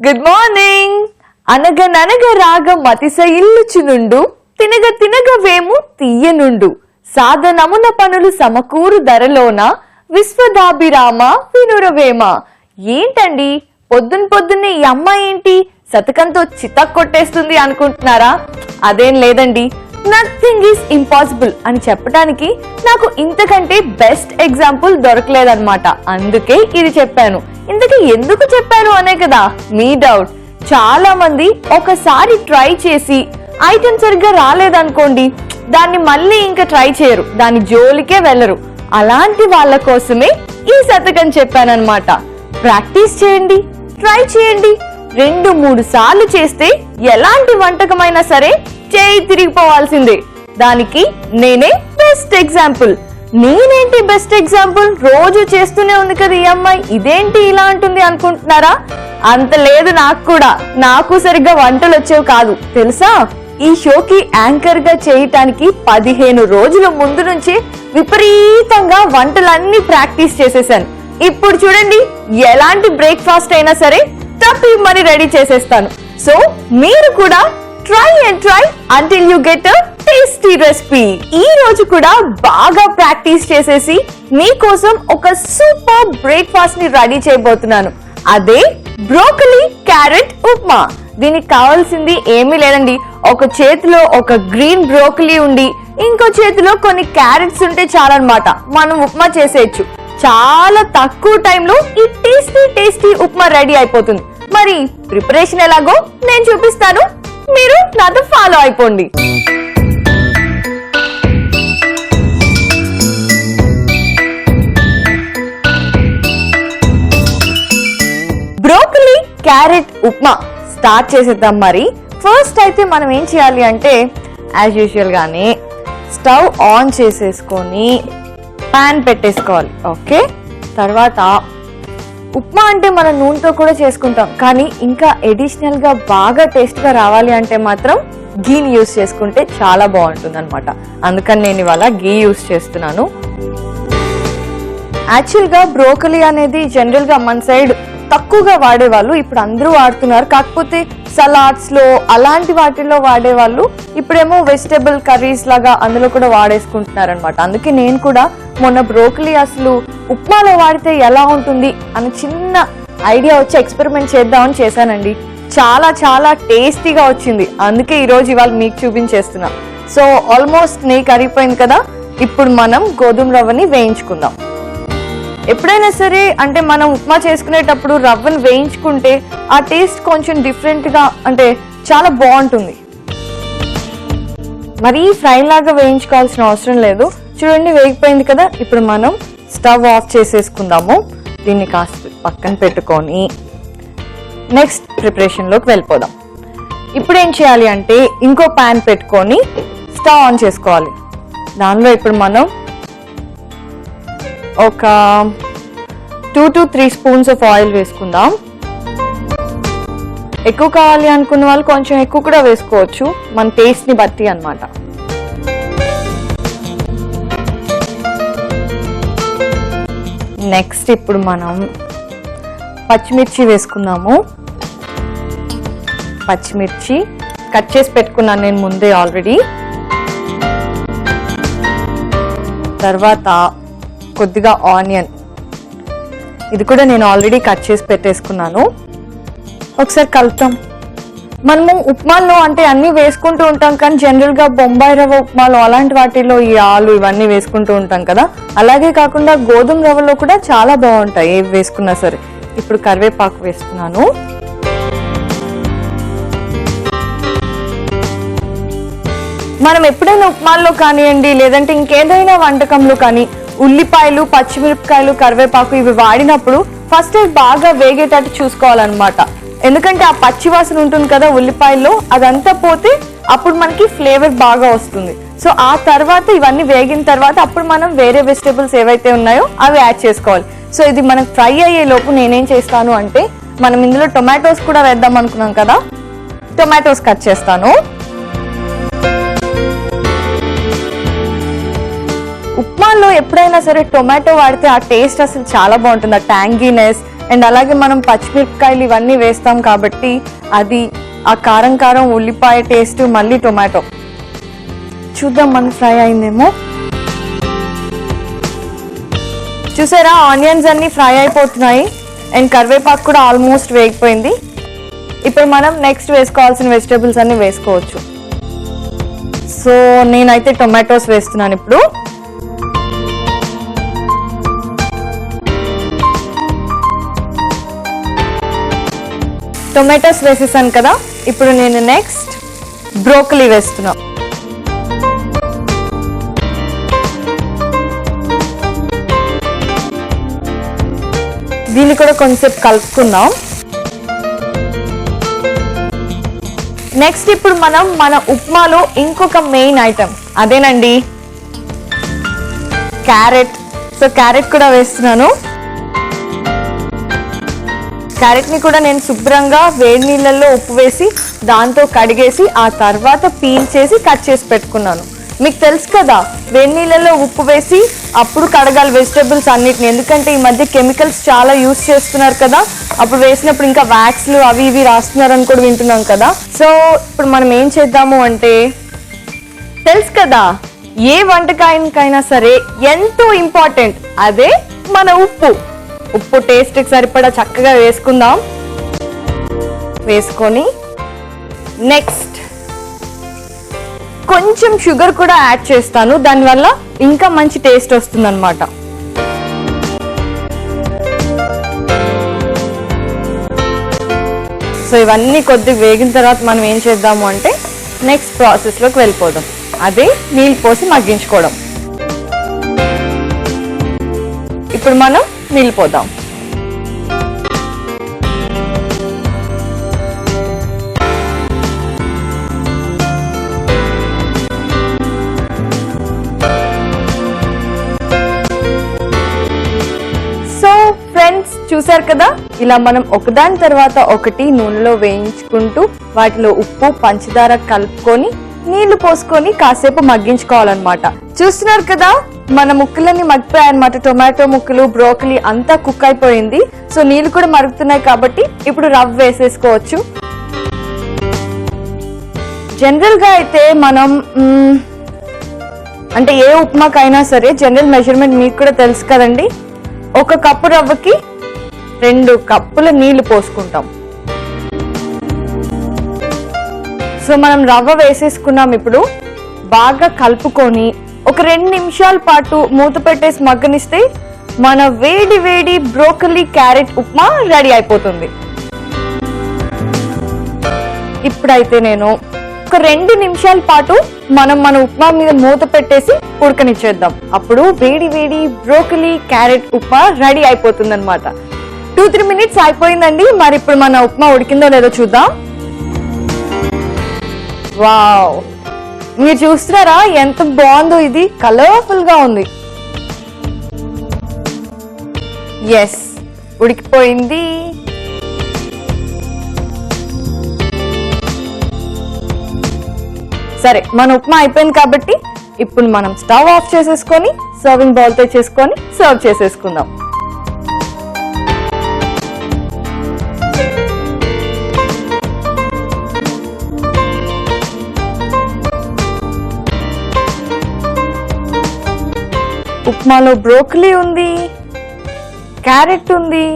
Good morning. అనగననగ రాగం అతిశయిల్లుచునుండు, తినగ తినగ వేము తీయనుండు, సాధనమున పనులు సమకూరు ధరలోన విశ్వదాభిరామ వినురవేమ. ఏంటండి పొద్దున్నే ఈ అమ్మాయి ఏంటి శతకంతో చితక్ కొట్టేస్తుంది అనుకుంటున్నారా? అదేం లేదండి, నథింగ్ ఈజ్ ఇంపాసిబుల్ అని చెప్పడానికి నాకు ఇంతకంటే బెస్ట్ ఎగ్జాంపుల్ దొరకలేదన్నమాట. అందుకే ఇది చెప్పాను. ఇంతకీ ఎందుకు చెప్పాను అనే కదా మీ డౌట్. చాలా మంది ఒకసారి ట్రై చేసి ఐటమ్ సరిగ్గా రాలేదనుకోండి, దాన్ని మళ్ళీ ఇంకా ట్రై చేయరు, దాని జోలికే వెళ్ళరు. అలాంటి వాళ్ళ కోసమే ఈ శతకం చెప్పానన్నమాట. ప్రాక్టీస్ చేయండి, ట్రై చేయండి. 2-3 సార్లు చేస్తే ఎలాంటి వంటకమైనా సరే చేయి తిరిగిపోవాల్సిందే. దానికి నేనే బెస్ట్ ఎగ్జాంపుల్. నేనేంటి బెస్ట్ ఎగ్జాంపుల్? రోజు చేస్తూనే ఉంది కదా ఈ అమ్మాయి, ఇదేంటి ఇలా అంటుంది అనుకుంటున్నారా? అంత లేదు నాకు కూడా. నాకు సరిగ్గా వంటలు వచ్చేవి కాదు తెలుసా. ఈ షోకి యాంకర్ గా చేయటానికి 15 రోజుల ముందు నుంచి విపరీతంగా వంటలన్నీ ప్రాక్టీస్ చేసేసాను. ఇప్పుడు చూడండి, ఎలాంటి బ్రేక్ఫాస్ట్ అయినా సరే టప్పిమని రెడీ చేసేస్తాను. సో మీరు కూడా try and try until you get a tasty recipe. ఈ రోజు కూడా బాగా ప్రాక్టీస్ చేసేసి మీకోసం ఒక సూపర్ బ్రేక్ఫాస్ట్ ని రెడీ చేయబోతున్నాను. అదే బ్రోకలీ క్యారెట్ ఉప్మా. దీనికి కావాల్సింది ఏమీ లేదండి, ఒక చేతిలో ఒక గ్రీన్ బ్రోకలీ ఉండి ఇంకో చేతిలో కొన్ని క్యారెట్స్ ఉంటే చాలన్నమాట. మనం ఉప్మా చేసేయచ్చు. చాలా తక్కువ టైంలో ఈ టేస్టీ ఉప్మా రెడీ అయిపోతుంది. మరి ప్రిపరేషన్ ఎలాగో నేను చూపిస్తాను, మీరు నాతో ఫాలో అయిపోండి. బ్రోకలీ క్యారెట్ ఉప్మా స్టార్ట్ చేసేద్దాం. మరి ఫస్ట్ అయితే మనం ఏం చేయాలి అంటే, యాజ్ యూజువల్ గానే స్టవ్ ఆన్ చేసేసుకొని పాన్ పెట్టేసుకోవాలి. ఓకే, తర్వాత ఉప్మా అంటే మనం నూనెతో కూడా చేసుకుంటాం, కానీ ఇంకా అడిషనల్ గా బాగా టేస్ట్ గా రావాలి అంటే మాత్రం గీని యూస్ చేసుకుంటే చాలా బాగుంటుంది అనమాట. అందుకని నేను ఇవాళ గీ యూస్ చేస్తున్నాను. యాక్చువల్ గా బ్రోకలీ అనేది జనరల్ గా మన సైడ్ తక్కువగా వాడేవాళ్ళు, ఇప్పుడు అందరూ వాడుతున్నారు. కాకపోతే సలాడ్స్ లో అలాంటి వాటిల్లో వాడేవాళ్ళు ఇప్పుడేమో వెజిటబుల్ కర్రీస్ లాగా అందులో కూడా వాడేసుకుంటున్నారు అనమాట. అందుకే నేను కూడా మొన్న బ్రోకలీ అసలు ఉప్మాలో వాడితే ఎలా ఉంటుంది అని చిన్న ఐడియా వచ్చి ఎక్స్పెరిమెంట్ చేద్దామని చేశానండి. చాలా చాలా టేస్టీగా వచ్చింది. అందుకే ఈరోజు ఇవాళ మీకు చూపించేస్తున్నా. సో ఆల్మోస్ట్ నెయ్యి కరిగిపోయింది కదా, ఇప్పుడు మనం గోధుమ రవ్వని వేయించుకుందాం. ఎప్పుడైనా సరే అంటే మనం ఉప్మా చేసుకునేటప్పుడు రవ్వను వేయించుకుంటే ఆ టేస్ట్ కొంచెం డిఫరెంట్ గా అంటే చాలా బాగుంటుంది. మరీ ఫ్రై లాగా వేయించుకోవాల్సిన అవసరం లేదు. చూడండి వేగిపోయింది కదా, ఇప్పుడు మనం స్టవ్ ఆఫ్ చేసేసుకుందాము. దీన్ని కాస్త పక్కన పెట్టుకొని నెక్స్ట్ ప్రిపరేషన్ లోకి వెళ్ళిపోదాం. ఇప్పుడు ఏం చేయాలి అంటే, ఇంకో ప్యాన్ పెట్టుకొని స్టవ్ ఆన్ చేసుకోవాలి. దానిలో ఇప్పుడు మనం ఒక 2 to 3 స్పూన్స్ ఆఫ్ ఆయిల్ వేసుకుందాం. ఎక్కువ కావాలి అనుకున్న వాళ్ళు కొంచెం ఎక్కువ కూడా వేసుకోవచ్చు, మన టేస్ట్ ని బట్టి అన్నమాట. నెక్స్ట్ ఇప్పుడు మనం పచ్చిమిర్చి వేసుకుందాము. పచ్చిమిర్చి కట్ చేసి పెట్టుకున్నాను నేను ముందే ఆల్రెడీ. తర్వాత కొద్దిగా ఆనియన్, ఇది కూడా నేను ఆల్రెడీ కట్ చేసి పెట్టేసుకున్నాను. ఒకసారి కలుపుతాం. మనము ఉప్మాల్లో అంటే అన్ని వేసుకుంటూ ఉంటాం, కానీ జనరల్ గా బొంబాయి రవ్వ ఉప్మాలో అలాంటి వాటిలో ఈ ఆలు ఇవన్నీ వేసుకుంటూ ఉంటాం కదా. అలాగే కాకుండా గోధుమ రవ్వలో కూడా చాలా బాగుంటాయి ఏవి వేసుకున్నా సరే. ఇప్పుడు కరివేపాకు వేస్తున్నాను. మనం ఎప్పుడైనా ఉప్మాల్లో కానివ్వండి, లేదంటే ఇంకేదైనా వంటకంలో కానీ ఉల్లిపాయలు, పచ్చిమిరపకాయలు, కరివేపాకు ఇవి వాడినప్పుడు ఫస్ట్ బాగా వేగేటట్టు చూసుకోవాలన్నమాట. ఎందుకంటే ఆ పచ్చి వాసన ఉంటుంది కదా ఉల్లిపాయల్లో, అదంతా పోతే అప్పుడు మనకి ఫ్లేవర్ బాగా వస్తుంది. సో ఆ తర్వాత ఇవన్నీ వేగిన తర్వాత అప్పుడు మనం వేరే వెజిటేబుల్స్ ఏవైతే ఉన్నాయో అవి యాడ్ చేసుకోవాలి. సో ఇది మనకు ఫ్రై అయ్యే లోపు నేనేం చేస్తాను అంటే, మనం ఇందులో టొమాటోస్ కూడా వేద్దాం అనుకున్నాం కదా, టొమాటోస్ కట్ చేస్తాను. ఉప్మాలో ఎప్పుడైనా సరే టొమాటో వాడితే ఆ టేస్ట్ అసలు చాలా బాగుంటుంది. ఆ ట్యాంగీనెస్ అండ్ అలాగే మనం పచ్చిమిరపకాయలు ఇవన్నీ వేస్తాం కాబట్టి అది ఆ కారం కారం ఉల్లిపాయ టేస్ట్ మళ్ళీ టొమాటో. చూద్దాం మన ఫ్రై అయిందేమో. చూసారా ఆనియన్స్ అన్ని ఫ్రై అయిపోతున్నాయి అండ్ కరివేపాకు కూడా ఆల్మోస్ట్ వేగిపోయింది. ఇప్పుడు మనం నెక్స్ట్ వేసుకోవాల్సిన వెజిటేబుల్స్ అన్ని వేసుకోవచ్చు. సో నేనైతే టొమాటోస్ వేస్తున్నాను. ఇప్పుడు టొమాటోస్ వేసేసాను కదా, ఇప్పుడు నేను నెక్స్ట్ బ్రోకలీ వేస్తున్నా. దీన్ని కూడా కొంచెంసేపు కలుపుకుందాం. నెక్స్ట్ ఇప్పుడు మనం మన ఉప్మాలో ఇంకొక మెయిన్ ఐటమ్ అదేనండి క్యారెట్. సో క్యారెట్ కూడా వేస్తున్నాను. క్యారెట్ ని కూడా నేను శుభ్రంగా వేడి నీళ్ళల్లో ఉప్పు వేసి దాంతో కడిగేసి ఆ తర్వాత పీల్ చేసి కట్ చేసి పెట్టుకున్నాను. మీకు తెలుసు కదా వేడి నీళ్ళల్లో ఉప్పు వేసి అప్పుడు కడగాలి వెజిటేబుల్స్ అన్నిటిని, ఎందుకంటే ఈ మధ్య కెమికల్స్ చాలా యూజ్ చేస్తున్నారు కదా, అప్పుడు వేసినప్పుడు ఇంకా వ్యాక్స్లు అవి ఇవి రాస్తున్నారని కూడా వింటున్నాం కదా. సో ఇప్పుడు మనం ఏం చేద్దాము అంటే, తెలుసు కదా ఏ వంటకానికైనా సరే ఎంతో ఇంపార్టెంట్ అదే మన ఉప్పు. ఉప్పు టేస్ట్కి సరిపడా చక్కగా వేసుకుందాం. వేసుకొని నెక్స్ట్ కొంచెం షుగర్ కూడా యాడ్ చేస్తాను, దానివల్ల ఇంకా మంచి టేస్ట్ వస్తుంది అన్నమాట. సో ఇవన్నీ కొద్దిగా వేగిన తర్వాత మనం ఏం చేద్దాము అంటే నెక్స్ట్ ప్రాసెస్లోకి వెళ్ళిపోదాం. అదే నీళ్ళు పోసి మగ్గించుకోవడం. ఇప్పుడు మనం నీళ్ళు పోద్దాం. చూసారు కదా, ఇలా మనం ఒకదాని తర్వాత ఒకటి నూనెలో వేయించుకుంటూ వాటిలో ఉప్పు పంచదార కలుపుకొని నీళ్లు పోసుకొని కాసేపు మగ్గించుకోవాలన్నమాట. చూస్తున్నారు కదా మన ముక్కలన్నీ మగ్గిపోయాయన్నమాట. టొమాటో ముక్కలు బ్రోకలీ అంతా కుక్ అయిపోయింది. సో నీళ్లు కూడా మరుగుతున్నాయి కాబట్టి ఇప్పుడు రవ్వ వేసేసుకోవచ్చు. జనరల్ గా అయితే మనం అంటే ఏ ఉప్మాకైనా సరే జనరల్ మెజర్మెంట్ మీకు కూడా తెలుసు కదండి. 1 కప్పు రవ్వకి 2 కప్పుల నీళ్లు పోసుకుంటాం. సో మనం రవ్వ వేసేసుకున్నాం. ఇప్పుడు బాగా కలుపుకొని ఒక 2 నిమిషాల పాటు మూత పెట్టేసి మగ్గనిస్తే మన వేడి వేడి బ్రోకలీ క్యారెట్ ఉప్మా రెడీ అయిపోతుంది. ఇప్పుడైతే నేను ఒక 2 నిమిషాల పాటు మన ఉప్మా మీద మూత పెట్టేసి ఉడకనిచ్చేద్దాం. అప్పుడు వేడి వేడి బ్రోకలీ క్యారెట్ ఉప్మా రెడీ అయిపోతుంది అనమాట. 2-3 మినిట్స్ అయిపోయిందండి. మరి ఇప్పుడు మన ఉప్మా ఉడికిందో లేదో చూద్దాం. వావ్, మీరు చూస్తున్నారా ఎంత బాగుందో, ఇది కలర్ఫుల్ గా ఉంది. ఎస్, ఉడికిపోయింది. సరే, మన ఉప్మా అయిపోయింది కాబట్టి ఇప్పుడు మనం స్టవ్ ఆఫ్ చేసేసుకొని సర్వింగ్ బౌల్ తో చేసుకొని సర్వ్ చేసేసుకుందాం. ఉప్మాలో బ్రోకలీ ఉంది, క్యారెట్ ఉంది.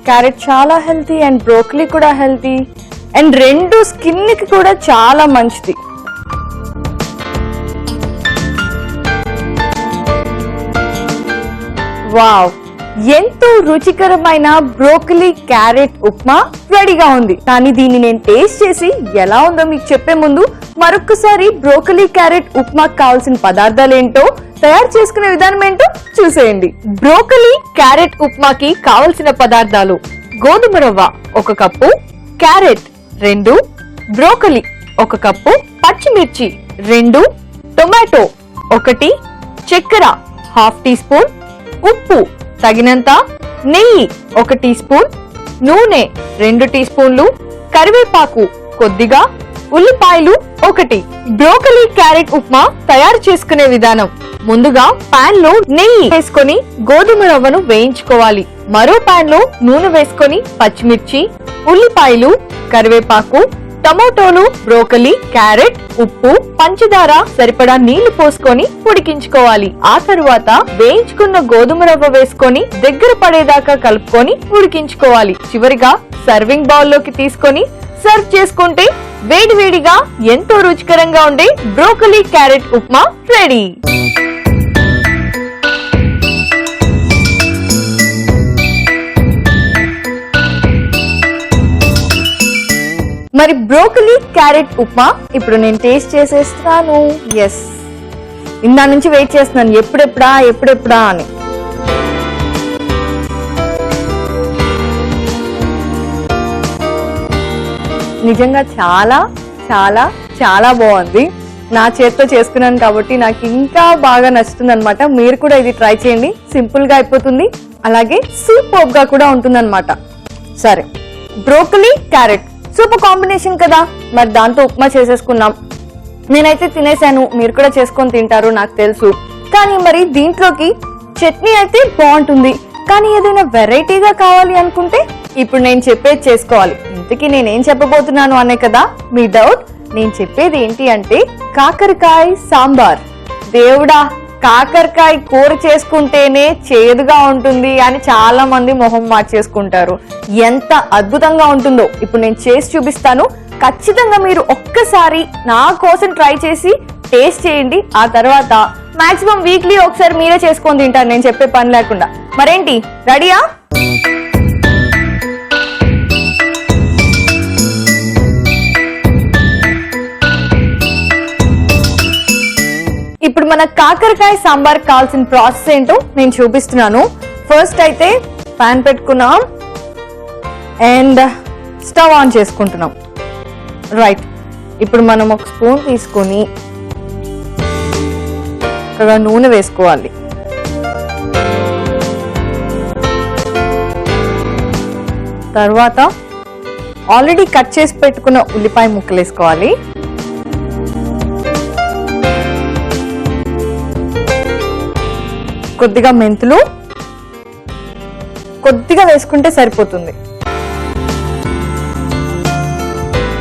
క్యారెట్ చాలా హెల్తీ అండ్ బ్రోకలీ కూడా హెల్తీ అండ్ 2 స్కిన్ కి కూడా చాలా మంచిది. వావ్, ఎంతో రుచికరమైన బ్రోకలీ క్యారెట్ ఉప్మా రెడీగా ఉంది. కానీ దీన్ని నేను టేస్ట్ చేసి ఎలా ఉందో మీకు చెప్పే ముందు మరొకసారి బ్రోకలీ క్యారెట్ ఉప్మాకు కావాల్సిన పదార్థాలు ఏంటో తయారు చేసుకునే విధానం ఏంటో చూసేయండి. బ్రోకలీ క్యారెట్ ఉప్మాకి కావలసిన పదార్థాలు: గోధుమ రవ్వ 1 కప్పు, క్యారెట్ 2, బ్రోకలీ 1 కప్పు, పచ్చిమిర్చి 2, టొమాటో 1, చక్కెర 1/2 టీ స్పూన్, ఉప్పు తగినంత, నెయ్యి 1 టీ స్పూన్, నూనె 2 టీ స్పూన్లు, కరివేపాకు కొద్దిగా, ఉల్లిపాయలు 1. బ్రోకలీ క్యారెట్ ఉప్మా తయారు చేసుకునే విధానం: ముందుగా పాన్ లో నెయ్యి వేసుకొని గోధుమ రవ్వను వేయించుకోవాలి. మరో పాన్ లో నూనె వేసుకొని పచ్చిమిర్చి, ఉల్లిపాయలు, కరివేపాకు, టమోటోలు, బ్రోకలీ, క్యారెట్, ఉప్పు, పంచదార, సరిపడా నీళ్లు పోసుకొని ఉడికించుకోవాలి. ఆ తరువాత వేయించుకున్న గోధుమ రవ్వ వేసుకొని దగ్గర పడేదాకా కలుపుకొని ఉడికించుకోవాలి. చివరిగా సర్వింగ్ బౌల్ లోకి తీసుకొని సర్వ్ చేసుకుంటే వేడివేడిగా ఎంతో రుచికరంగా ఉండే బ్రోకలీ క్యారెట్ ఉప్మా రెడీ. మరి బ్రోకలీ క్యారెట్ ఉప్మా ఇప్పుడు నేను టేస్ట్ చేసేస్తున్నాను. ఎస్, ఇందా నుంచి వెయిట్ చేస్తున్నాను ఎప్పుడెప్పుడా అని. నిజంగా చాలా చాలా చాలా బాగుంది. నా చేతితో చేసుకున్నాను కాబట్టి నాకు ఇంకా బాగా నచ్చుతుంది అనమాట. మీరు కూడా ఇది ట్రై చేయండి, సింపుల్ గా అయిపోతుంది, అలాగే సూపర్ గా కూడా ఉంటుంది అనమాట. సరే, బ్రోకలీ క్యారెట్ సూపర్ కాంబినేషన్ కదా, మరి దాంతో ఉప్మా చేసేసుకున్నాం. నేనైతే తినేసాను, మీరు కూడా చేసుకొని తింటారు నాకు తెలుసు. కానీ మరి దీంట్లోకి చట్నీ అయితే బాగుంటుంది, కానీ ఏదైనా వెరైటీగా కావాలి అనుకుంటే ఇప్పుడు నేను చెప్పేది చేసుకోవాలి. ఇంతకీ నేనేం చెప్పబోతున్నాను అనే కదా మీ డౌట్. నేను చెప్పేది ఏంటి అంటే కాకరకాయ సాంబార్. దేవుడా, కాకరకాయ కూర చేసుకుంటేనే చేదుగా ఉంటుంది అని చాలా మంది మొహం మార్చేసుకుంటారు. ఎంత అద్భుతంగా ఉంటుందో ఇప్పుడు నేను చేసి చూపిస్తాను. ఖచ్చితంగా మీరు ఒక్కసారి నా కోసం ట్రై చేసి టేస్ట్ చేయండి. ఆ తర్వాత మాక్సిమం వీక్లీ ఒకసారి మీరే చేసుకొని తింటారు నేను చెప్పే పని లేకుండా. మరేంటి, రెడీయా? ఇప్పుడు మన కాకరకాయ సాంబార్ కావాల్సిన ప్రాసెస్ ఏంటో నేను చూపిస్తున్నాను. ఫస్ట్ అయితే పాన్ పెట్టుకున్నాం అండ్ స్టవ్ ఆన్ చేసుకుంటున్నాం. రైట్, ఇప్పుడు మనం ఒక స్పూన్ తీసుకొని ఇక్కడ నూనె వేసుకోవాలి. తర్వాత ఆల్రెడీ కట్ చేసి పెట్టుకున్న ఉల్లిపాయ ముక్కలు వేసుకోవాలి. కొద్దిగా మెంతులు, కొద్దిగా వేసుకుంటే సరిపోతుంది.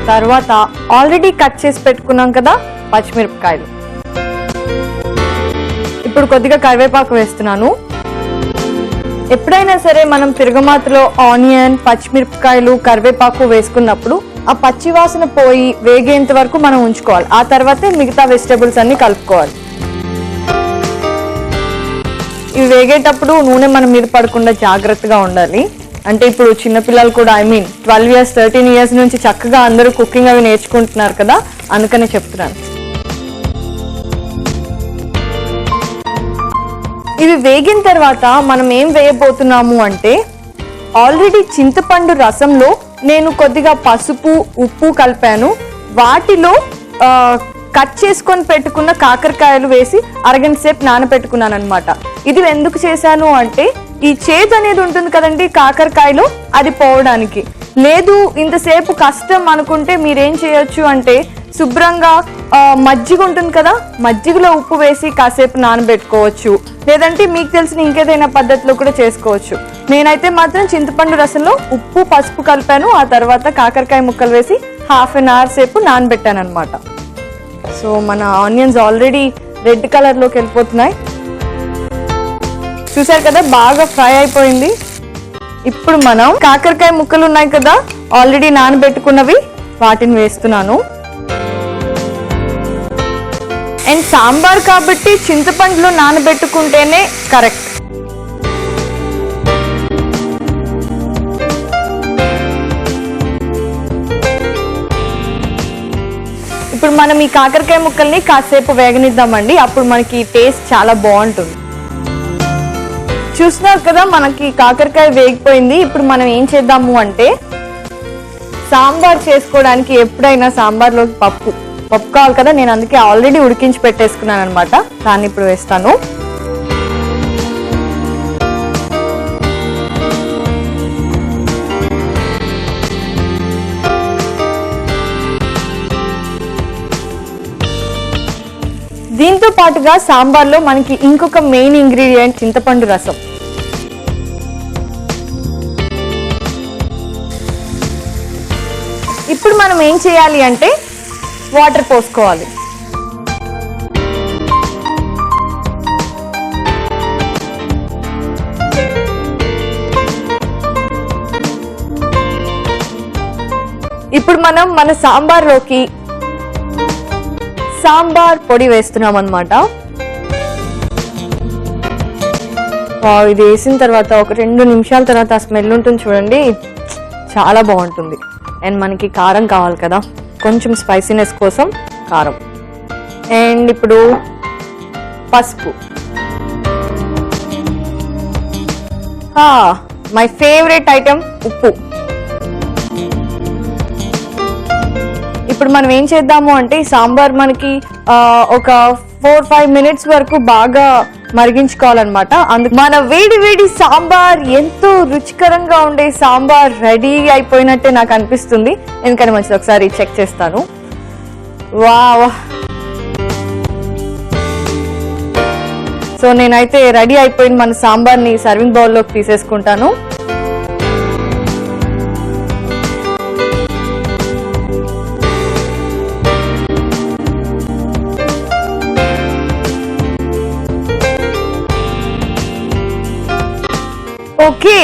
తర్వాత ఆల్రెడీ కట్ చేసి పెట్టుకున్నాం కదా పచ్చిమిరపకాయలు. ఇప్పుడు కొద్దిగా కరివేపాకు వేస్తున్నాను. ఎప్పుడైనా సరే మనం తిరగమాతలో ఆనియన్, పచ్చిమిరపకాయలు, కరివేపాకు వేసుకున్నప్పుడు ఆ పచ్చి వాసన పోయి వేగేంత వరకు మనం ఉంచుకోవాలి. ఆ తర్వాతే మిగతా వెజిటబుల్స్ అన్ని కలుపుకోవాలి. ఇవి వేగేటప్పుడు నూనె మన మీద పడకుండా జాగ్రత్తగా ఉండాలి. అంటే ఇప్పుడు చిన్నపిల్లలు కూడా 12 years 13 years నుంచి చక్కగా అందరూ కుకింగ్ అవి నేర్చుకుంటున్నారు కదా, అందుకనే చెప్తున్నాను. ఇవి వేగిన తర్వాత మనం ఏం వేయబోతున్నాము అంటే ఆల్రెడీ చింతపండు రసంలో నేను కొద్దిగా పసుపు, ఉప్పు కలిపాను. వాటిలో కట్ చేసుకొని పెట్టుకున్న కాకరకాయలు వేసి అరగంట సేపు నానబెట్టుకున్నాను అనమాట. ఇది ఎందుకు చేశాను అంటే ఈ చేదు అనేది ఉంటుంది కదండి కాకరకాయలో, అది పోవడానికి. లేదు ఇంతసేపు కష్టం అనుకుంటే మీరేం చేయొచ్చు అంటే శుభ్రంగా మజ్జిగ ఉంటుంది కదా, మజ్జిగలో ఉప్పు వేసి కాసేపు నానబెట్టుకోవచ్చు. లేదంటే మీకు తెలిసిన ఇంకేదైనా పద్ధతిలో కూడా చేసుకోవచ్చు. నేనైతే మాత్రం చింతపండు రసంలో ఉప్పు, పసుపు కలిపాను. ఆ తర్వాత కాకరకాయ ముక్కలు వేసి 1/2 an hour సేపు నానబెట్టాను అనమాట. సో మన ఆనియన్స్ ఆల్రెడీ రెడ్ కలర్ లోకి వెళ్ళిపోతున్నాయి. చూసారు కదా, బాగా ఫ్రై అయిపోయింది. ఇప్పుడు మనం కాకరకాయ ముక్కలు ఉన్నాయి కదా ఆల్రెడీ నానబెట్టుకున్నవి, వాటిని వేస్తున్నాను. అండ్ సాంబార్ కాబట్టి చింతపండులో నానబెట్టుకుంటేనే కరెక్ట్. ఇప్పుడు మనం ఈ కాకరకాయ ముక్కల్ని కాసేపు వేగనిద్దామండి, అప్పుడు మనకి టేస్ట్ చాలా బాగుంటుంది. చూస్తున్నారు కదా మనకి కాకరకాయ వేగిపోయింది. ఇప్పుడు మనం ఏం చేద్దాము అంటే సాంబార్ చేసుకోవడానికి ఎప్పుడైనా సాంబార్లోకి పప్పు కావాలి కదా, నేను అందుకే ఆల్రెడీ ఉడికించి పెట్టేసుకున్నాను అనమాట. దాన్ని ఇప్పుడు వేస్తాను. దీంతో పాటుగా సాంబార్లో మనకి ఇంకొక మెయిన్ ఇంగ్రీడియంట్ చింతపండు రసం. ఇప్పుడు మనం ఏం చేయాలి అంటే వాటర్ పోసుకోవాలి. ఇప్పుడు మనం మన సాంబార్లోకి సాంబార్ పొడి వేస్తున్నాం అన్నమాట. ఇది వేసిన తర్వాత ఒక 2 నిమిషాల తర్వాత ఆ స్మెల్ ఉంటుంది చూడండి, చాలా బాగుంటుంది. అండ్ మనకి కారం కావాలి కదా, కొంచెం స్పైసీనెస్ కోసం కారం. అండ్ ఇప్పుడు పసుపు, మై ఫేవరెట్ ఐటమ్ ఉప్పు. ఇప్పుడు మనం ఏం చేద్దాము అంటే ఈ సాంబార్ మనకి ఒక 4-5 మినిట్స్ వరకు బాగా మరిగించుకోవాలన్నమాట. అందుకు మన వేడి వేడి సాంబార్, ఎంతో రుచికరంగా ఉండే సాంబార్ రెడీ అయిపోయినట్టే నాకు అనిపిస్తుంది. ఎందుకంటే మంచిది, ఒకసారి చెక్ చేస్తాను. వావ్, సో నేనైతే రెడీ అయిపోయిన మన సాంబార్ని సర్వింగ్ బౌల్లోకి తీసేసుకుంటాను. ఓకే,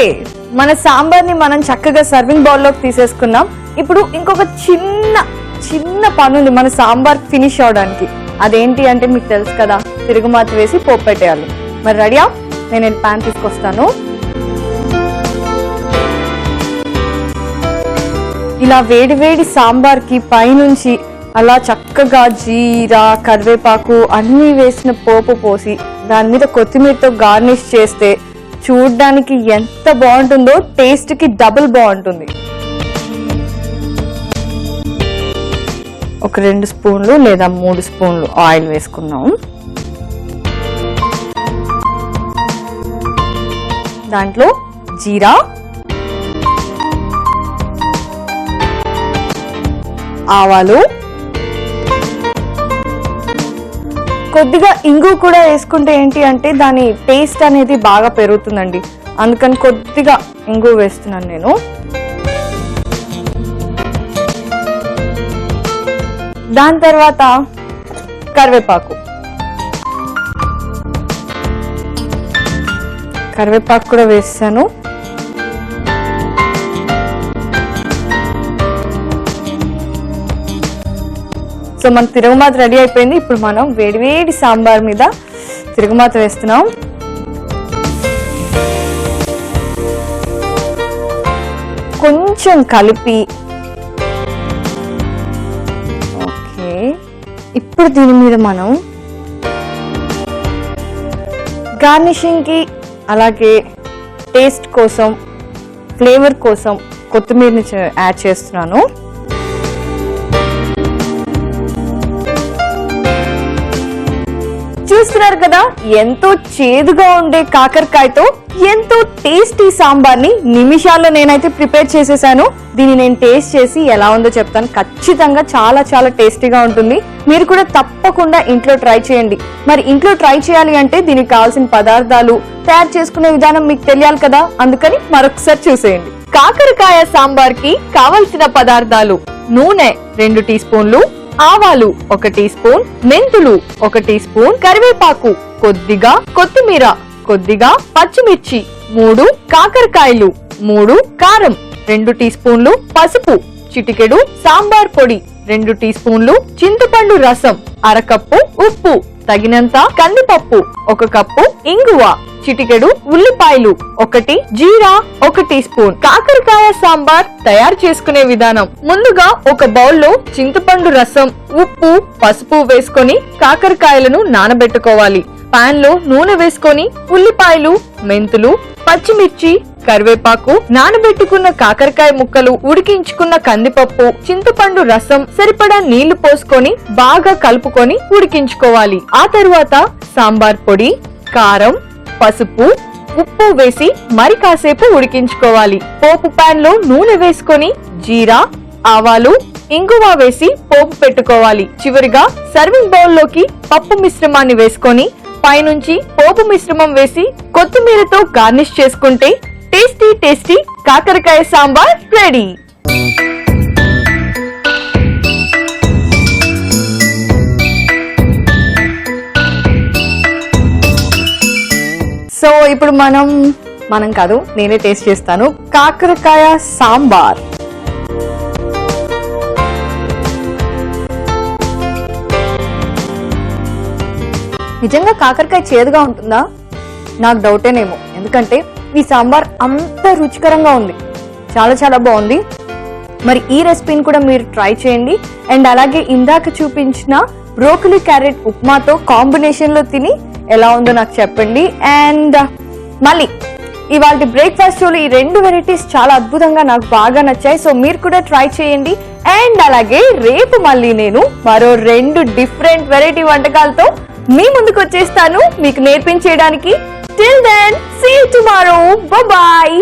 మన సాంబార్ని మనం చక్కగా సర్వింగ్ బౌల్లోకి తీసేసుకున్నాం. ఇప్పుడు ఇంకొక చిన్న పని ఉంది మన సాంబార్ ఫినిష్ అవడానికి. అదేంటి అంటే మీకు తెలుసు కదా, తిరుగుమాత వేసి పోపు పెట్టేయాలి. మరి రెడీయా? నేను ప్యాన్ తీసుకొస్తాను. ఇలా వేడి వేడి సాంబార్కి పైనుంచి అలా చక్కగా జీరా, కరివేపాకు అన్నీ వేసిన పోపు పోసి దాని మీద కొత్తిమీరతో గార్నిష్ చేస్తే చూడ్డానికి ఎంత బాగుంటుందో, టేస్ట్ కి డబుల్ బాగుంటుంది. ఒక 2 స్పూన్లు లేదా 3 స్పూన్లు ఆయిల్ వేసుకున్నాం. దాంట్లో జీరా, ఆవాలు, కొద్దిగా ఇంగు కూడా వేసుకుంటే ఏంటి అంటే దాని టేస్ట్ అనేది బాగా పెరుగుతుందండి. అందుకని కొద్దిగా ఇంగు వేస్తున్నాను నేను. దాని తర్వాత కరివేపాకు కూడా వేస్తాను. సో మన తిరుగుమాత రెడీ అయిపోయింది. ఇప్పుడు మనం వేడివేడి సాంబార్ మీద తిరుగుమాత వేస్తున్నాం. కొంచెం కలిపి, ఓకే, ఇప్పుడు దీని మీద మనం గార్నిషింగ్ కి అలాగే టేస్ట్ కోసం, ఫ్లేవర్ కోసం కొత్తిమీరని యాడ్ చేస్తున్నాను. చూస్తున్నారు కదా, ఎంతో చేదుగా ఉండే కాకరకాయతో ఎంతో టేస్టీ సాంబార్ని నిమిషాల్లో నేనైతే ప్రిపేర్ చేసేసాను. దీన్ని నేను టేస్ట్ చేసి ఎలా ఉందో చెప్తాను. ఖచ్చితంగా చాలా చాలా టేస్టీగా ఉంటుంది. మీరు కూడా తప్పకుండా ఇంట్లో ట్రై చేయండి. మరి ఇంట్లో ట్రై చేయాలి అంటే దీనికి కావాల్సిన పదార్థాలు, తయారు చేసుకునే విధానం మీకు తెలియాలి కదా, అందుకని మరొకసారి చూసేయండి. కాకరకాయ సాంబార్ కి కావలసిన పదార్థాలు: నూనె 2 టీ స్పూన్లు, ఆవాలు 1 టీ స్పూన్, మెంతులు 1 టీ స్పూన్, కరివేపాకు కొద్దిగా, కొత్తిమీర కొద్దిగా, పచ్చిమిర్చి 3, కాకరకాయలు 3, కారం 2 టీ స్పూన్లు, పసుపు చిటికెడు, సాంబార్ పొడి 2 టీ స్పూన్లు, చింతపండు రసం 1/2 కప్పు, ఉప్పు తగినంత, కందిపప్పు 1 కప్పు, ఇంగువ చిటికెడు, ఉల్లిపాయలు 1, జీరా 1 టీ స్పూన్. కాకరకాయ సాంబార్ తయారు చేసుకునే విధానం: ముందుగా ఒక బౌల్లో చింతపండు రసం, ఉప్పు, పసుపు వేసుకొని కాకరకాయలను నానబెట్టుకోవాలి. పాన్ లో నూనె వేసుకొని ఉల్లిపాయలు, మెంతులు, పచ్చిమిర్చి, కరివేపాకు, నానబెట్టుకున్న కాకరకాయ ముక్కలు, ఉడికించుకున్న కందిపప్పు, చింతపండు రసం, సరిపడా నీళ్లు పోసుకొని బాగా కలుపుకొని ఉడికించుకోవాలి. ఆ తరువాత సాంబార్ పొడి, కారం, పసుపు, ఉప్పు వేసి మరి కాసేపు ఉడికించుకోవాలి. పోపు పాన్ లో నూనె వేసుకొని జీరా, ఆవాలు, ఇంగువ వేసి పోపు పెట్టుకోవాలి. చివరిగా సర్వింగ్ బౌల్ లోకి పప్పు మిశ్రమాన్ని వేసుకొని పైనుంచి పోపు మిశ్రమం వేసి కొత్తిమీరతో గార్నిష్ చేసుకుంటే టేస్టీ టేస్టీ కాకరకాయ సాంబార్ రెడీ. ఇప్పుడు మనం కాదు, నేనే టేస్ట్ చేస్తాను. కాకరకాయ సాంబార్. నిజంగా కాకరకాయ చేదుగా ఉంటుందా? నాకు డౌటేనేమో, ఎందుకంటే ఈ సాంబార్ అంత రుచికరంగా ఉంది. చాలా చాలా బాగుంది. మరి ఈ రెసిపీని కూడా మీరు ట్రై చేయండి. అండ్ అలాగే ఇందాక చూపించిన బ్రోకలీ క్యారెట్ ఉప్మాతో కాంబినేషన్ లో తిని ఎలా ఉందో నాకు చెప్పండి. అండ్ మళ్ళీ ఇవాళ బ్రేక్ఫాస్ట్ షోలో ఈ 2 వెరైటీస్ చాలా అద్భుతంగా నాకు బాగా నచ్చాయి. సో మీరు కూడా ట్రై చేయండి. అండ్ అలాగే రేపు మళ్ళీ నేను మరో 2 డిఫరెంట్ వెరైటీ వంటకాలతో మీ ముందుకు వచ్చేస్తాను మీకు నేర్పించేయడానికి. Till then, see you tomorrow. Bye bye.